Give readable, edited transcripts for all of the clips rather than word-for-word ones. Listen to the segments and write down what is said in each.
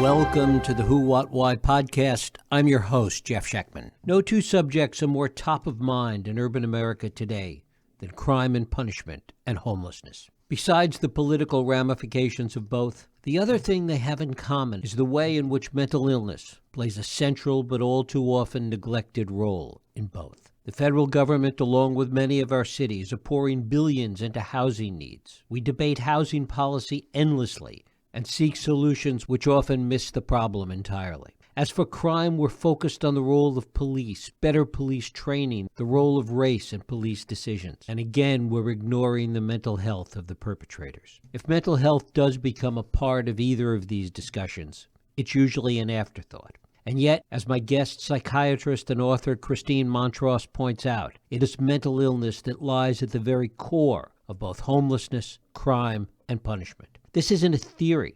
Welcome to the Who, What, Why podcast. I'm your host, Jeff Schechtman. No two subjects are more top of mind in urban America today than crime and punishment and homelessness. Besides the political ramifications of both, the other thing they have in common is the way in which mental illness plays a central but all too often neglected role in both. The federal government, along with many of our cities, are pouring billions into housing needs. We debate housing policy endlessly and seek solutions which often miss the problem entirely. As for crime, we're focused on the role of police, better police training, the role of race in police decisions. And again, we're ignoring the mental health of the perpetrators. If mental health does become a part of either of these discussions, it's usually an afterthought. And yet, as my guest psychiatrist and author Christine Montross points out, it is mental illness that lies at the very core of both homelessness, crime, and punishment. This isn't a theory.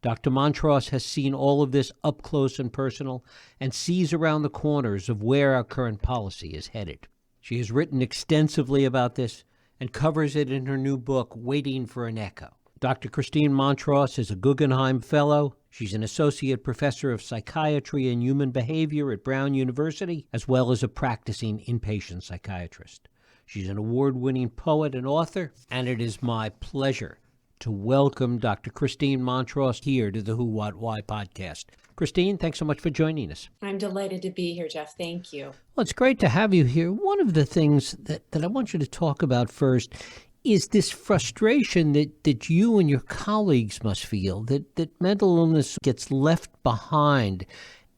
Dr. Montross has seen all of this up close and personal and sees around the corners of where our current policy is headed. She has written extensively about this and covers it in her new book, Waiting for an Echo. Dr. Christine Montross is a Guggenheim Fellow. She's an associate professor of psychiatry and human behavior at Brown University, as well as a practicing inpatient psychiatrist. She's an award-winning poet and author, and it is my pleasure to welcome Dr. Christine Montross here to the Who, What, Why podcast. Christine, thanks so much for joining us. I'm delighted to be here, Jeff. Thank you. Well, it's great to have you here. One of the things that I want you to talk about first is this frustration that you and your colleagues must feel, that mental illness gets left behind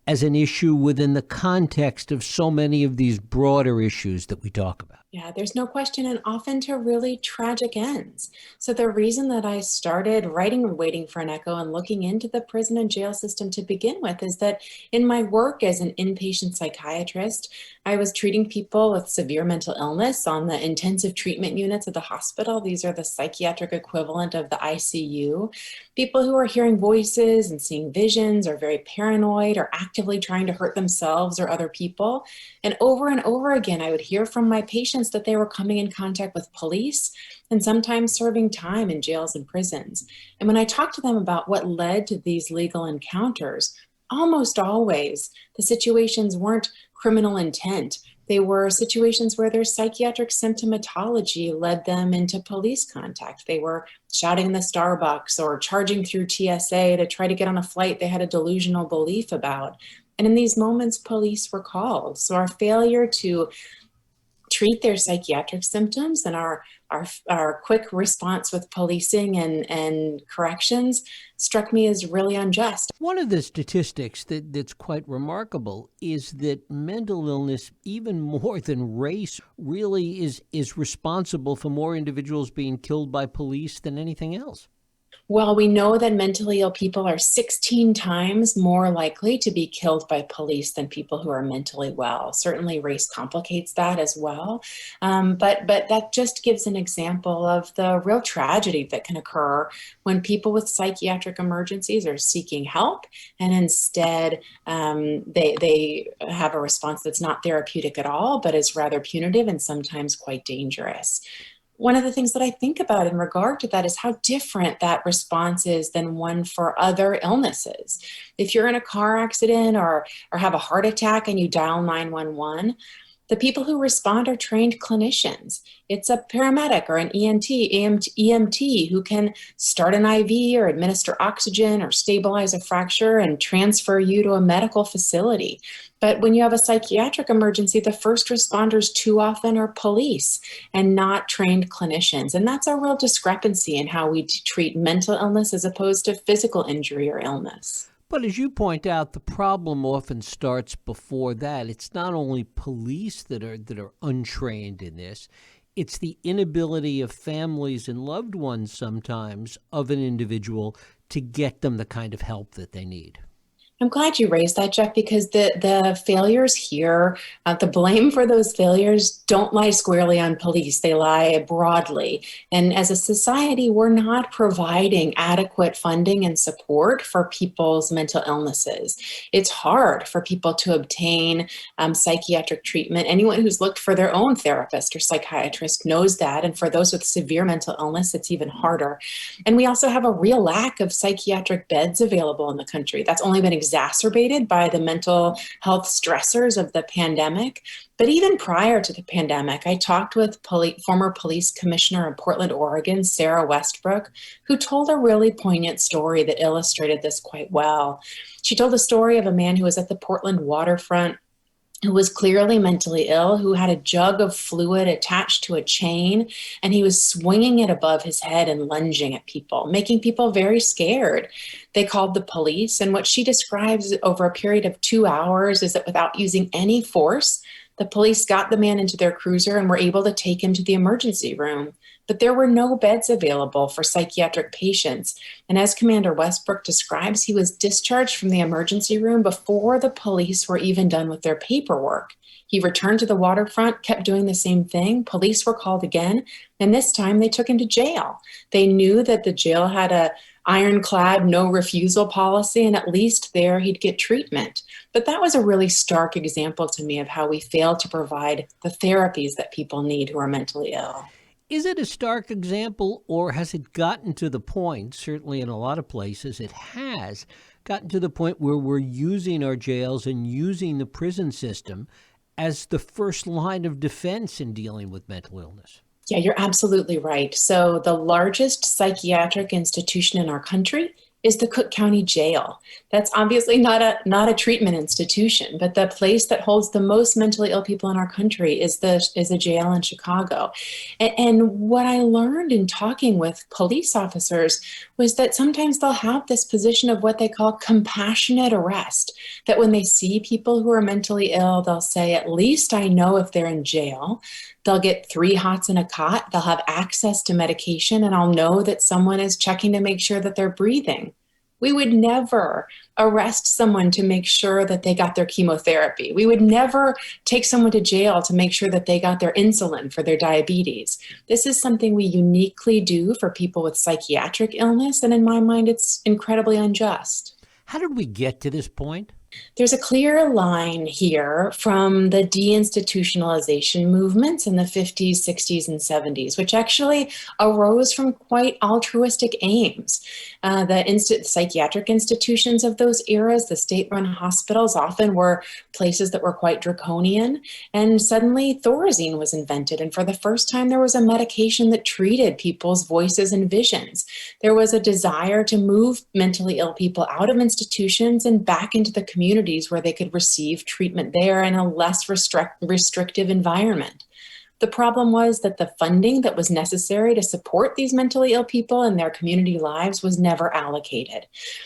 as an issue within the context of so many of these broader issues that we talk about. Yeah, there's no question, and often to really tragic ends. So the reason that I started writing Waiting for an Echo and looking into the prison and jail system to begin with is that in my work as an inpatient psychiatrist, I was treating people with severe mental illness on the intensive treatment units of the hospital. These are the psychiatric equivalent of the ICU. People who are hearing voices and seeing visions, are very paranoid, or actively trying to hurt themselves or other people. And over again, I would hear from my patients that they were coming in contact with police and sometimes serving time in jails and prisons. And when I talked to them about what led to these legal encounters, almost always the situations weren't criminal intent. They were situations where their psychiatric symptomatology led them into police contact. They were shouting in the Starbucks or charging through TSA to try to get on a flight they had a delusional belief about. And in these moments, police were called. So our failure to treat their psychiatric symptoms and our quick response with policing and corrections struck me as really unjust. One of the statistics that's quite remarkable is that mental illness, even more than race, really is responsible for more individuals being killed by police than anything else. Well, we know that mentally ill people are 16 times more likely to be killed by police than people who are mentally well. Certainly race complicates that as well. But that just gives an example of the real tragedy that can occur when people with psychiatric emergencies are seeking help and instead they have a response that's not therapeutic at all, but is rather punitive and sometimes quite dangerous. One of the things that I think about in regard to that is how different that response is than one for other illnesses. If you're in a car accident or have a heart attack and you dial 911, the people who respond are trained clinicians. It's a paramedic or an EMT who can start an IV or administer oxygen or stabilize a fracture and transfer you to a medical facility. But when you have a psychiatric emergency, the first responders too often are police and not trained clinicians. And that's a real discrepancy in how we treat mental illness as opposed to physical injury or illness. But as you point out, the problem often starts before that. It's not only police that are untrained in this. It's the inability of families and loved ones sometimes of an individual to get them the kind of help that they need. I'm glad you raised that, Jeff, because the failures here, the blame for those failures don't lie squarely on police. They lie broadly. And as a society, we're not providing adequate funding and support for people's mental illnesses. It's hard for people to obtain psychiatric treatment. Anyone who's looked for their own therapist or psychiatrist knows that. And for those with severe mental illness, it's even harder. And we also have a real lack of psychiatric beds available in the country. That's only been exacerbated by the mental health stressors of the pandemic. But even prior to the pandemic, I talked with former police commissioner in Portland, Oregon, Sarah Westbrook, who told a really poignant story that illustrated this quite well. She told a story of a man who was at the Portland waterfront, who was clearly mentally ill, who had a jug of fluid attached to a chain, and he was swinging it above his head and lunging at people, making people very scared. They called the police, and what she describes over a period of 2 hours is that without using any force, the police got the man into their cruiser and were able to take him to the emergency room. But there were no beds available for psychiatric patients. And as Commander Westbrook describes, he was discharged from the emergency room before the police were even done with their paperwork. He returned to the waterfront, kept doing the same thing. Police were called again, and this time they took him to jail. They knew that the jail had a ironclad no refusal policy, and at least there he'd get treatment. But that was a really stark example to me of how we fail to provide the therapies that people need who are mentally ill. Is it a stark example, or has it gotten to the point, certainly in a lot of places, it has gotten to the point where we're using our jails and using the prison system as the first line of defense in dealing with mental illness? Yeah, you're absolutely right. So the largest psychiatric institution in our country is the Cook County Jail. That's obviously not a treatment institution, but the place that holds the most mentally ill people in our country is a jail in Chicago. And what I learned in talking with police officers was that sometimes they'll have this position of what they call compassionate arrest, that when they see people who are mentally ill, they'll say, at least I know if they're in jail. They'll get 3 hots in a cot, they'll have access to medication, and I'll know that someone is checking to make sure that they're breathing. We would never arrest someone to make sure that they got their chemotherapy. We would never take someone to jail to make sure that they got their insulin for their diabetes. This is something we uniquely do for people with psychiatric illness, and in my mind, it's incredibly unjust. How did we get to this point? There's a clear line here from the deinstitutionalization movements in the 50s, 60s, and 70s, which actually arose from quite altruistic aims. The psychiatric institutions of those eras, the state-run hospitals, often were places that were quite draconian. And suddenly Thorazine was invented. And for the first time, there was a medication that treated people's voices and visions. There was a desire to move mentally ill people out of institutions and back into the communities where they could receive treatment there in a less restrictive environment. The problem was that the funding that was necessary to support these mentally ill people in their community lives was never allocated.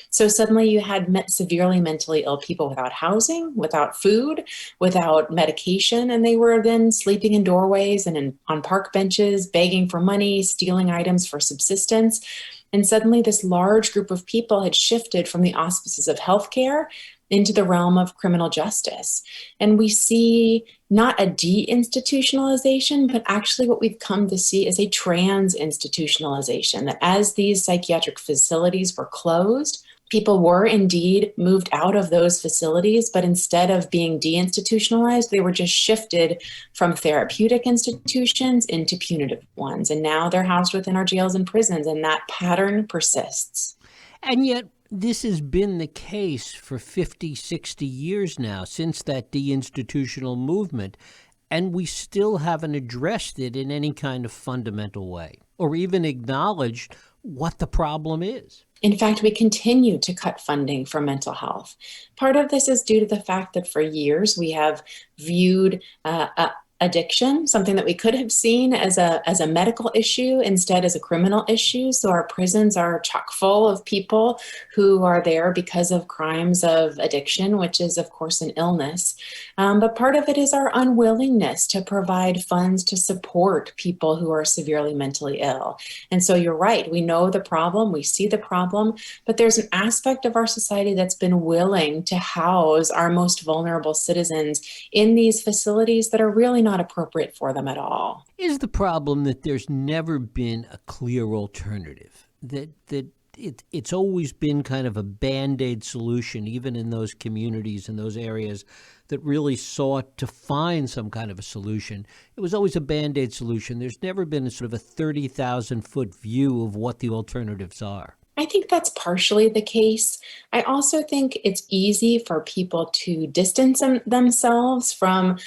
So suddenly you had severely mentally ill people without housing, without food, without medication, and they were then sleeping in doorways and on park benches, begging for money, stealing items for subsistence. And suddenly this large group of people had shifted from the auspices of healthcare into the realm of criminal justice. And we see not a deinstitutionalization, but actually what we've come to see is a trans-institutionalization, that as these psychiatric facilities were closed, people were indeed moved out of those facilities, but instead of being deinstitutionalized, they were just shifted from therapeutic institutions into punitive ones. And now they're housed within our jails and prisons, and that pattern persists. And yet, this has been the case for 50, 60 years now, since that deinstitutional movement, and we still haven't addressed it in any kind of fundamental way, or even acknowledged what the problem is. In fact, we continue to cut funding for mental health. Part of this is due to the fact that for years we have viewed addiction, something that we could have seen as a medical issue, instead as a criminal issue. So our prisons are chock full of people who are there because of crimes of addiction, which is, of course, an illness. But part of it is our unwillingness to provide funds to support people who are severely mentally ill. And so you're right, we know the problem, we see the problem, but there's an aspect of our society that's been willing to house our most vulnerable citizens in these facilities that are really not appropriate for them at all. Is the problem that there's never been a clear alternative? That it's always been kind of a Band-Aid solution, even in those communities and those areas that really sought to find some kind of a solution. It was always a Band-Aid solution. There's never been a sort of a 30,000-foot view of what the alternatives are. I think that's partially the case. I also think it's easy for people to distance themselves from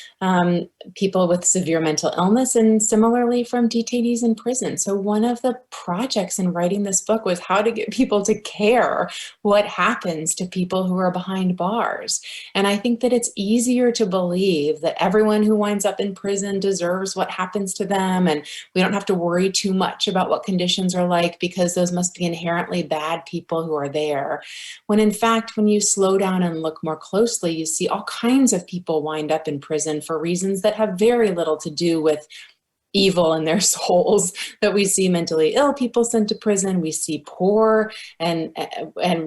people with severe mental illness, and similarly from detainees in prison. So one of the projects in writing this book was how to get people to care what happens to people who are behind bars. And I think that it's easier to believe that everyone who winds up in prison deserves what happens to them, and we don't have to worry too much about what conditions are like because those must be inherently bad people who are there. When in fact, when you slow down and look more closely, you see all kinds of people wind up in prison for reasons that have very little to do with evil in their souls. That we see mentally ill people sent to prison, we see poor and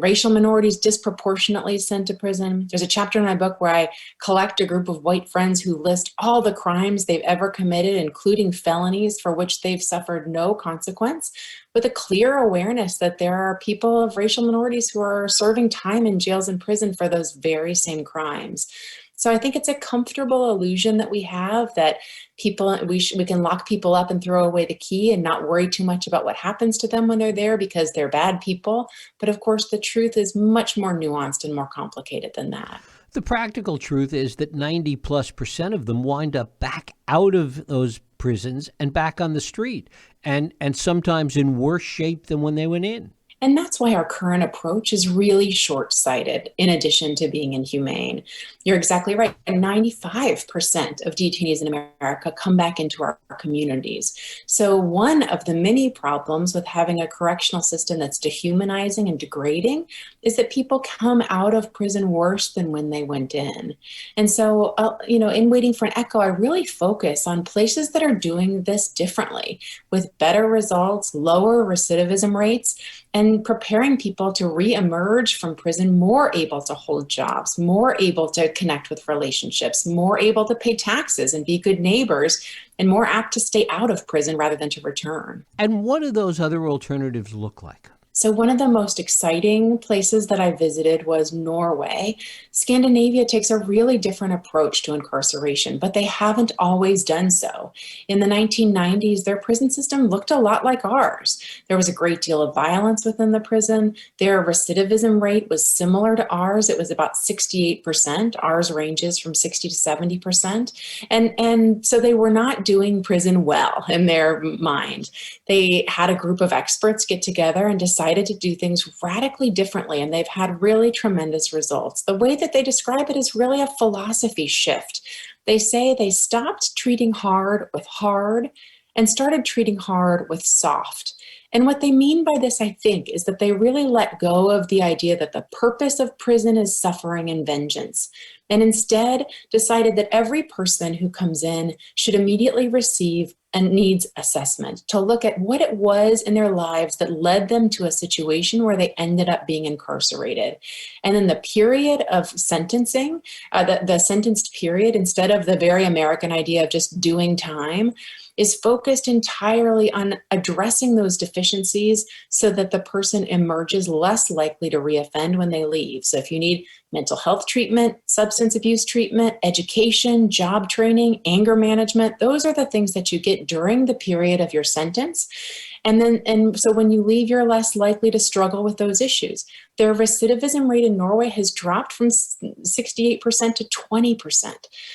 racial minorities disproportionately sent to prison. There's a chapter in my book where I collect a group of white friends who list all the crimes they've ever committed, including felonies for which they've suffered no consequence, with a clear awareness that there are people of racial minorities who are serving time in jails and prison for those very same crimes. So I think it's a comfortable illusion that we have that we can lock people up and throw away the key and not worry too much about what happens to them when they're there because they're bad people. But of course, the truth is much more nuanced and more complicated than that. The practical truth is that 90+% of them wind up back out of those prisons and back on the street, and sometimes in worse shape than when they went in. And that's why our current approach is really short-sighted, in addition to being inhumane. You're exactly right. 95% of detainees in America come back into our communities. So one of the many problems with having a correctional system that's dehumanizing and degrading is that people come out of prison worse than when they went in. And so, in Waiting for an Echo, I really focus on places that are doing this differently, with better results, lower recidivism rates, and preparing people to re-emerge from prison more able to hold jobs, more able to connect with relationships, more able to pay taxes and be good neighbors, and more apt to stay out of prison rather than to return. And what do those other alternatives look like? So one of the most exciting places that I visited was Norway. Scandinavia takes a really different approach to incarceration, but they haven't always done so. In the 1990s, their prison system looked a lot like ours. There was a great deal of violence within the prison. Their recidivism rate was similar to ours. It was about 68%. Ours ranges from 60 to 70%. And so they were not doing prison well in their mind. They had a group of experts get together and decided to do things radically differently, and they've had really tremendous results. The way that they describe it is really a philosophy shift. They say they stopped treating hard with hard and started treating hard with soft. And what they mean by this, I think, is that they really let go of the idea that the purpose of prison is suffering and vengeance, and instead decided that every person who comes in should immediately receive a needs assessment to look at what it was in their lives that led them to a situation where they ended up being incarcerated. And then the period of sentencing, the sentenced period, instead of the very American idea of just doing time, is focused entirely on addressing those deficiencies so that the person emerges less likely to reoffend when they leave. So if you need mental health treatment, substance abuse treatment, education, job training, anger management, those are the things that you get during the period of your sentence. And so when you leave, you're less likely to struggle with those issues. Their recidivism rate in Norway has dropped from 68% to 20%.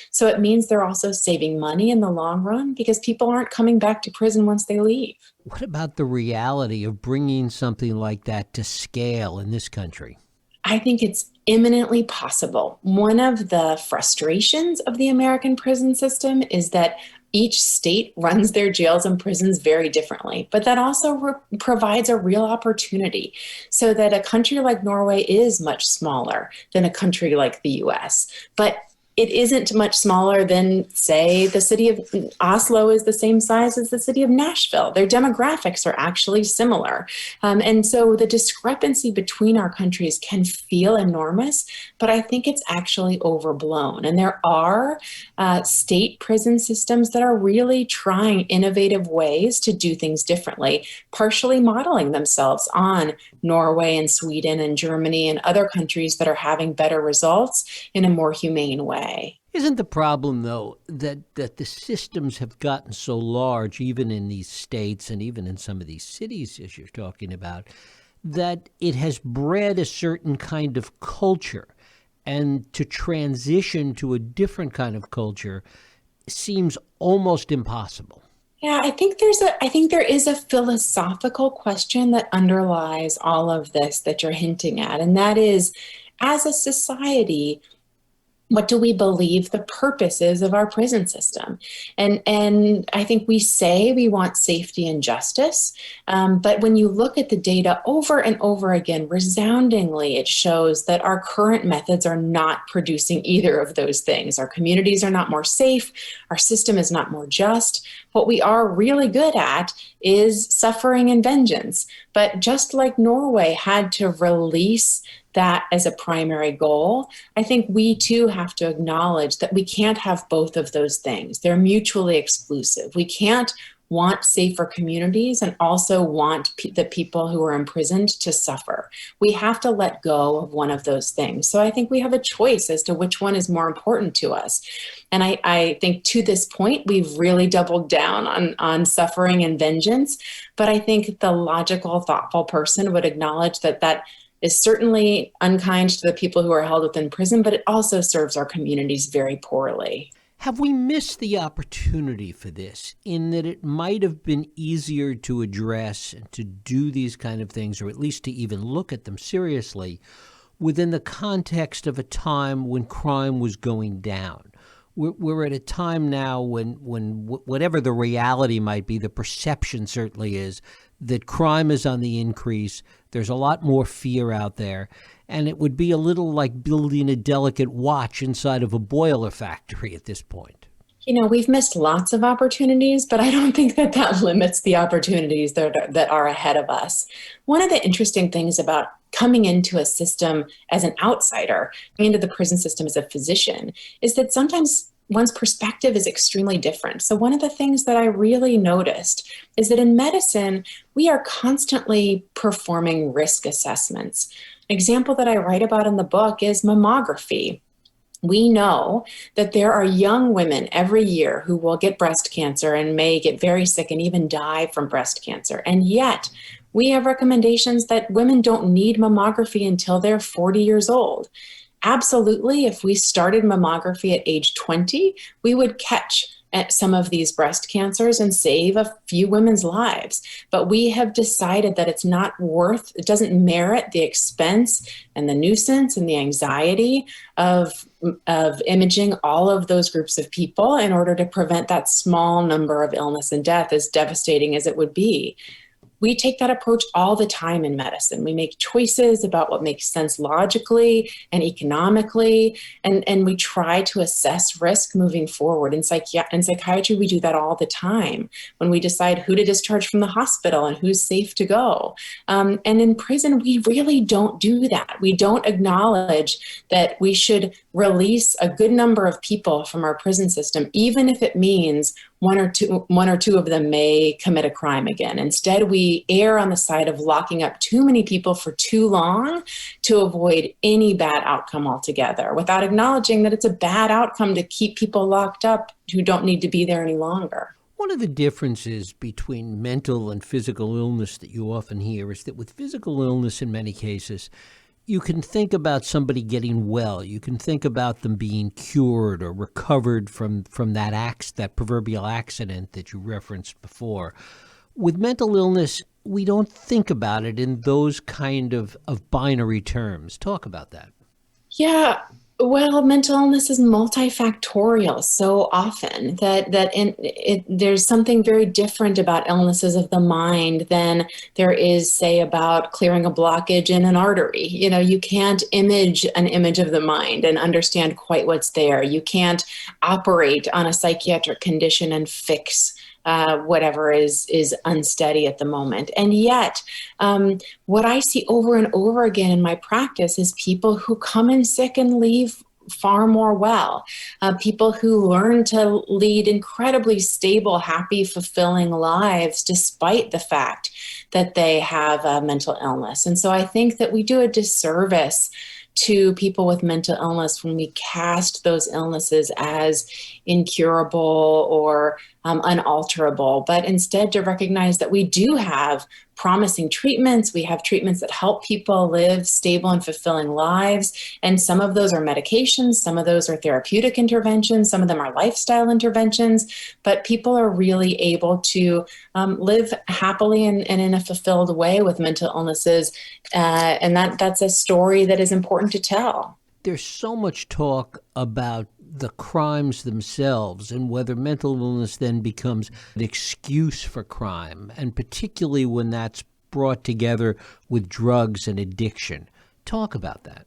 So it means they're also saving money in the long run because people aren't coming back to prison once they leave. What about the reality of bringing something like that to scale in this country? I think it's imminently possible. One of the frustrations of the American prison system is that each state runs their jails and prisons very differently, but that also provides a real opportunity so that a country like Norway is much smaller than a country like the US. But it isn't much smaller than, say, the city of Oslo is the same size as the city of Nashville. Their demographics are actually similar. And so the discrepancy between our countries can feel enormous, but I think it's actually overblown. And there are state prison systems that are really trying innovative ways to do things differently, partially modeling themselves on Norway and Sweden and Germany and other countries that are having better results in a more humane way. Isn't the problem, though, that the systems have gotten so large, even in these states and even in some of these cities, as you're talking about, that it has bred a certain kind of culture, and to transition to a different kind of culture seems almost impossible? Yeah, I think there is a philosophical question that underlies all of this that you're hinting at, and that is, as a society, what do we believe the purpose is of our prison system? And I think we say we want safety and justice, but when you look at the data over and over again, resoundingly, it shows that our current methods are not producing either of those things. Our communities are not more safe. Our system is not more just. What we are really good at is suffering and vengeance. But just like Norway had to release that as a primary goal, I think we too have to acknowledge that we can't have both of those things. They're mutually exclusive. We can't want safer communities and also want the people who are imprisoned to suffer. We have to let go of one of those things. So I think we have a choice as to which one is more important to us. And I think to this point, we've really doubled down on suffering and vengeance. But I think the logical, thoughtful person would acknowledge that is certainly unkind to the people who are held within prison, but it also serves our communities very poorly. Have we missed the opportunity for this, in that it might have been easier to address and to do these kind of things, or at least to even look at them seriously, within the context of a time when crime was going down? We're at a time now when whatever the reality might be, the perception certainly is that crime is on the increase. There's a lot more fear out there. And it would be a little like building a delicate watch inside of a boiler factory at this point. You know, we've missed lots of opportunities, but I don't think that limits the opportunities that are ahead of us. One of the interesting things about coming into a system as an outsider, coming into the prison system as a physician, is that sometimes one's perspective is extremely different. So one of the things that I really noticed is that in medicine, we are constantly performing risk assessments. An example that I write about in the book is mammography. We know that there are young women every year who will get breast cancer and may get very sick and even die from breast cancer. And yet, we have recommendations that women don't need mammography until they're 40 years old. Absolutely, if we started mammography at age 20, we would catch some of these breast cancers and save a few women's lives. But we have decided that it doesn't merit the expense and the nuisance and the anxiety of imaging all of those groups of people in order to prevent that small number of illness and death, as devastating as it would be. We take that approach all the time in medicine. We make choices about what makes sense logically and economically, and we try to assess risk moving forward. In psychiatry, we do that all the time when we decide who to discharge from the hospital and who's safe to go. And in prison, we really don't do that. We don't acknowledge that we should release a good number of people from our prison system, even if it means one or two of them may commit a crime again. Instead, we err on the side of locking up too many people for too long to avoid any bad outcome altogether, without acknowledging that it's a bad outcome to keep people locked up who don't need to be there any longer. One of the differences between mental and physical illness that you often hear is that with physical illness, in many cases, you can think about somebody getting well. You can think about them being cured or recovered from that proverbial accident that you referenced before. With mental illness, we don't think about it in those kind of binary terms. Talk about that. Yeah, well, mental illness is multifactorial so often there's something very different about illnesses of the mind than there is, say, about clearing a blockage in an artery. You can't image an image of the mind and understand quite what's there. You can't operate on a psychiatric condition and fix whatever is unsteady at the moment. And yet, what I see over and over again in my practice is people who come in sick and leave far more well. People who learn to lead incredibly stable, happy, fulfilling lives despite the fact that they have a mental illness. And so I think that we do a disservice to people with mental illness when we cast those illnesses as incurable or unalterable, but instead to recognize that we do have promising treatments. We have treatments that help people live stable and fulfilling lives. And some of those are medications, some of those are therapeutic interventions, some of them are lifestyle interventions, but people are really able to live happily and in a fulfilled way with mental illnesses. And that's a story that is important to tell. There's so much talk about the crimes themselves and whether mental illness then becomes an excuse for crime, and particularly when that's brought together with drugs and addiction. Talk about that.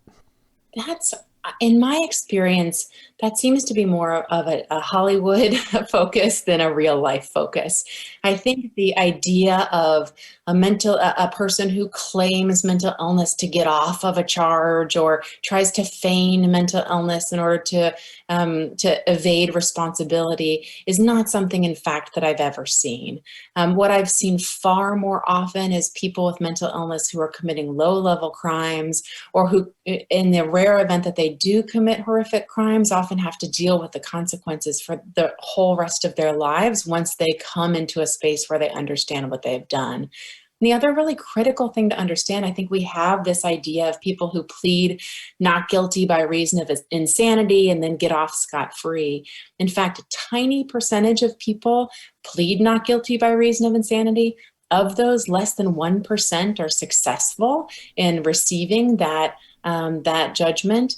That's, in my experience, that seems to be more of a Hollywood focus than a real life focus. I think the idea of a person who claims mental illness to get off of a charge or tries to feign mental illness in order to evade responsibility is not something, in fact, that I've ever seen. What I've seen far more often is people with mental illness who are committing low-level crimes, or who, in the rare event that they do commit horrific crimes, often have to deal with the consequences for the whole rest of their lives once they come into a space where they understand what they've done. And the other really critical thing to understand, I think we have this idea of people who plead not guilty by reason of insanity and then get off scot-free. In fact, a tiny percentage of people plead not guilty by reason of insanity. Of those, less than 1% are successful in receiving that judgment.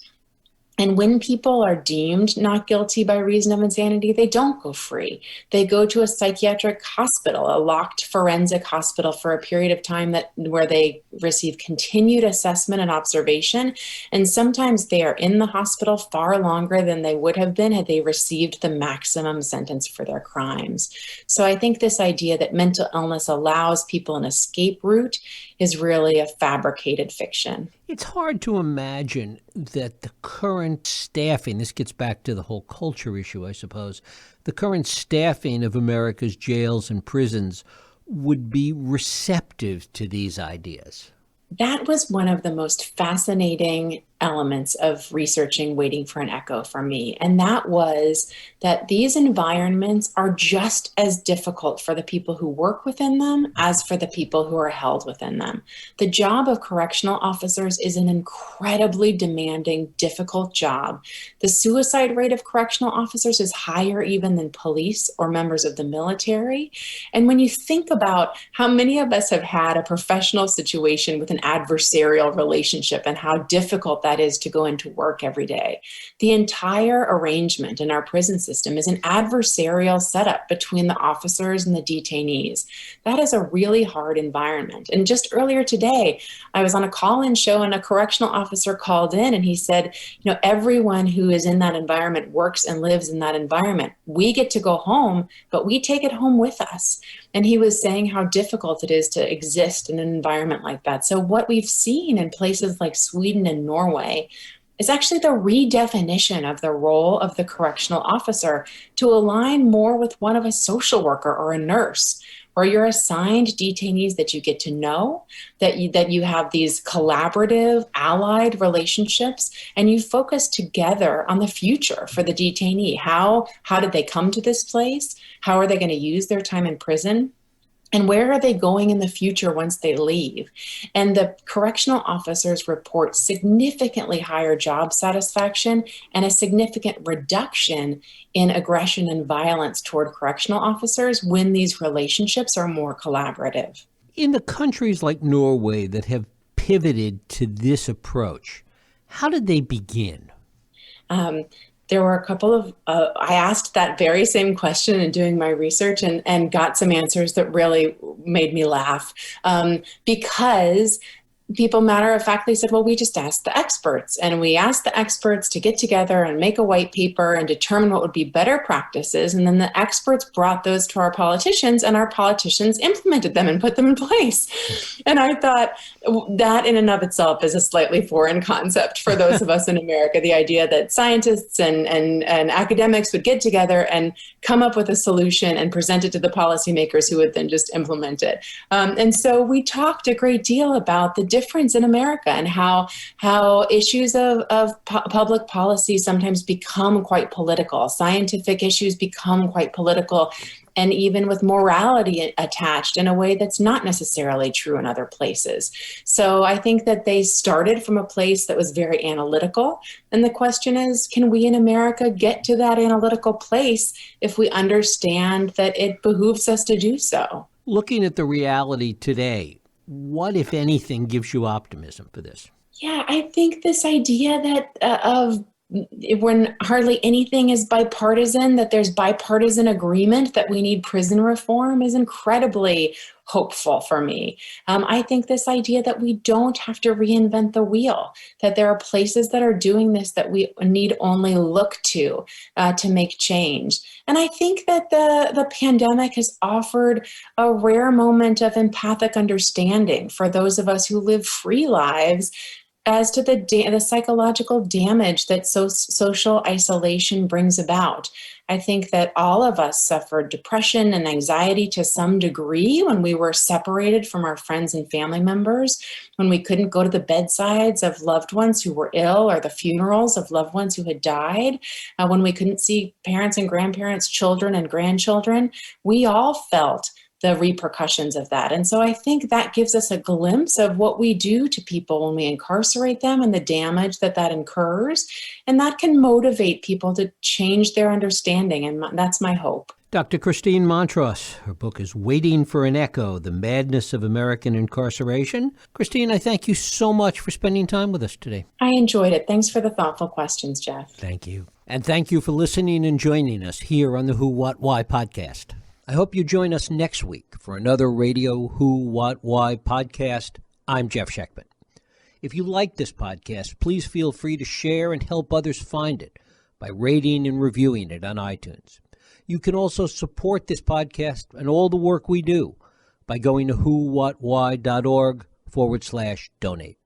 And when people are deemed not guilty by reason of insanity, they don't go free. They go to a psychiatric hospital, a locked forensic hospital, for a period of time where they receive continued assessment and observation. And sometimes they are in the hospital far longer than they would have been had they received the maximum sentence for their crimes. So I think this idea that mental illness allows people an escape route is really a fabricated fiction. It's hard to imagine that the current staffing, this gets back to the whole culture issue, I suppose, the current staffing of America's jails and prisons would be receptive to these ideas. That was one of the most fascinating elements of researching Waiting for an Echo for me. And that was that these environments are just as difficult for the people who work within them as for the people who are held within them. The job of correctional officers is an incredibly demanding, difficult job. The suicide rate of correctional officers is higher even than police or members of the military. And when you think about how many of us have had a professional situation with an adversarial relationship and how difficult that is to go into work every day. The entire arrangement in our prison system is an adversarial setup between the officers and the detainees. That is a really hard environment. And just earlier today, I was on a call-in show and a correctional officer called in and he said, everyone who is in that environment works and lives in that environment. We get to go home, but we take it home with us. And he was saying how difficult it is to exist in an environment like that. So what we've seen in places like Sweden and Norway is actually the redefinition of the role of the correctional officer to align more with one of a social worker or a nurse, where you're assigned detainees that you get to know, that you have these collaborative, allied relationships, and you focus together on the future for the detainee. How did they come to this place? How are they going to use their time in prison? And where are they going in the future once they leave? And the correctional officers report significantly higher job satisfaction and a significant reduction in aggression and violence toward correctional officers when these relationships are more collaborative. In the countries like Norway that have pivoted to this approach, how did they begin? There were a couple of, I asked that very same question in doing my research and got some answers that really made me laugh, because people matter-of-factly said, well, we just asked the experts, and we asked the experts to get together and make a white paper and determine what would be better practices, and then the experts brought those to our politicians, and our politicians implemented them and put them in place. And I thought that in and of itself is a slightly foreign concept for those of us in America, the idea that scientists and academics would get together and come up with a solution and present it to the policymakers who would then just implement it. And so we talked a great deal about the difference in America and how issues of public policy sometimes become quite political. Scientific issues become quite political, and even with morality attached in a way that's not necessarily true in other places. So I think that they started from a place that was very analytical. And the question is, can we in America get to that analytical place if we understand that it behooves us to do so? Looking at the reality today, what, if anything, gives you optimism for this? Yeah, I think this idea that of when hardly anything is bipartisan, that there's bipartisan agreement that we need prison reform is incredibly hopeful for me. I think this idea that we don't have to reinvent the wheel, that there are places that are doing this that we need only look to make change. And I think that the pandemic has offered a rare moment of empathic understanding for those of us who live free lives as to the psychological damage that social isolation brings about. I think that all of us suffered depression and anxiety to some degree when we were separated from our friends and family members, when we couldn't go to the bedsides of loved ones who were ill or the funerals of loved ones who had died, when we couldn't see parents and grandparents, children and grandchildren. We all felt the repercussions of that. And so I think that gives us a glimpse of what we do to people when we incarcerate them and the damage that incurs. And that can motivate people to change their understanding. And that's my hope. Dr. Christine Montross, her book is Waiting for an Echo, The Madness of American Incarceration. Christine, I thank you so much for spending time with us today. I enjoyed it. Thanks for the thoughtful questions, Jeff. Thank you. And thank you for listening and joining us here on the Who, What, Why podcast. I hope you join us next week for another Radio Who, What, Why podcast. I'm Jeff Sheckman. If you like this podcast, please feel free to share and help others find it by rating and reviewing it on iTunes. You can also support this podcast and all the work we do by going to whowhatwhy.org/donate.